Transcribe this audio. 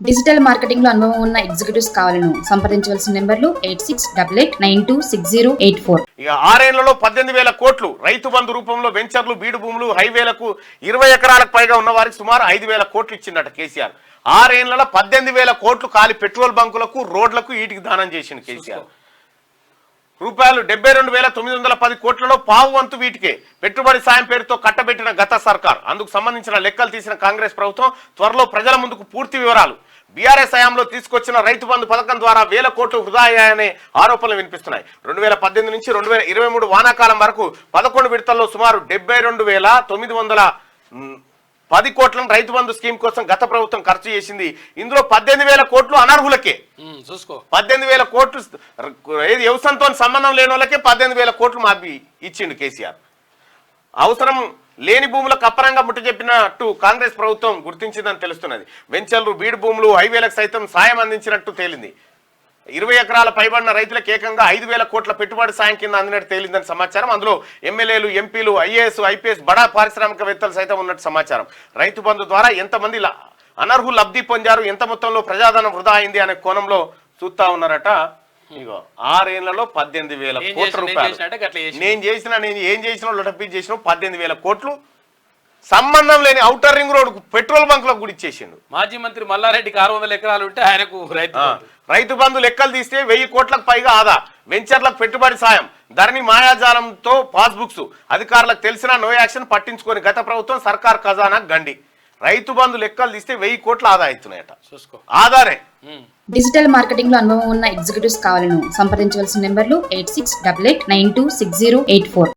Digital marketing లో అనుభవం ఉన్న ఎగ్జిక్యూటివ్స్ కావాలను సంప్రదించవలసిన నెంబర్లు 8688926084. ఇక 6 ఏళ్లలో 18,000 కోట్లు రైతు బంధు రూపంలో వెంచర్లు, బీడు భూములు, హైవేలకు 20 ఎకరాలకు పైగా ఉన్న వారికి సుమారు 5,000 కోట్లు ఇచ్చిందట కేసీఆర్. 6 ఏళ్లలో 18,000 కోట్లు ఖాళీ పెట్రోల్ బంకులకు, రోడ్లకు వీటికి దానం చేసింది కేసీఆర్. రూపాయలు 72,910 కోట్లలో పావు వంతు వీటికే పెట్టుబడి సాయం పేరుతో కట్టబెట్టిన గత సర్కార్. అందుకు సంబంధించిన లెక్కలు తీసిన కాంగ్రెస్ ప్రభుత్వం త్వరలో ప్రజల ముందుకు పూర్తి వివరాలు. బీఆర్ఎస్ హయాంలో తీసుకొచ్చిన రైతు బంధు పథకం ద్వారా 1000 కోట్లు వృధా అయ్యాయనే ఆరోపణలు వినిపిస్తున్నాయి. 2018 నుంచి 2023 వానాకాలం వరకు 11 విడతల్లో సుమారు 72,910 కోట్లను రైతు బంధు స్కీమ్ కోసం గత ప్రభుత్వం ఖర్చు చేసింది. ఇందులో 18,000 కోట్లు అనర్హులకే. చూసుకో, 18,000 కోట్లు ఏది వ్యవసాయంతో సంబంధం లేని వాళ్ళకే 18,000 కోట్లు మాపి ఇచ్చిండు కేసీఆర్. అవసరం లేని భూములకు అప్పరంగా ముట్ట చెప్పినట్టు కాంగ్రెస్ ప్రభుత్వం గుర్తించిందని తెలుస్తున్నది. వెంచర్లు, బీడు భూములు, హైవేలకు సైతం సాయం అందించినట్టు తేలింది. 20 ఎకరాల పైబడిన రైతులకు ఏకంగా 5,000 కోట్ల పెట్టుబడి సాయం కింద అందినట్టు తేలిందని సమాచారం. అందులో ఎమ్మెల్యేలు, ఎంపీలు, ఐఏఎస్, ఐపీఎస్, బడా పారిశ్రామికవేత్తలు సైతం ఉన్నట్టు సమాచారం. రైతు బంధు ద్వారా ఎంతమంది అనర్హులు లబ్ధి పొందారు, ఎంత మొత్తంలో ప్రజాధనం వృధా అయింది అనే కోణంలో చూస్తా ఉన్నారట. ఇగో 6 ఏళ్లలో 18,000 కోట్ల రూపాయలు. నేను ఏం చేసిన లొటపీ చేసిన 18,000 కోట్లు సంబంధం లేని outer ring road petrol bunk లో కూడా ఇచ్చేసిండు. మాజీ మంత్రి మల్లారెడ్డికి 600 ఎకరాలు ఉంటే ఆయనకు రైతు బంధు లెక్కలు తీస్తే 1000 కోట్లకు పైగా ఆదా. వెంచర్లకు పెట్టుబడి సాయం, ధరణి మాయాజాలంతో పాస్బుక్స్. అధికారులకు తెలిసినా నో యాక్షన్ పట్టించుకొని గత ప్రభుత్వం సర్కార్ ఖజానా గండి. రైతు బంధు లెక్కలు తీస్తే 1000 కోట్ల ఆదా అవుతున్నాయట. చూసుకో, ఆధారే. డిజిటల్ మార్కెటింగ్ లో అనుభవం ఉన్న ఎగ్జిక్యూటివ్స్ కావాలను సంప్రదించవలసిన నెంబర్లు 8688926084.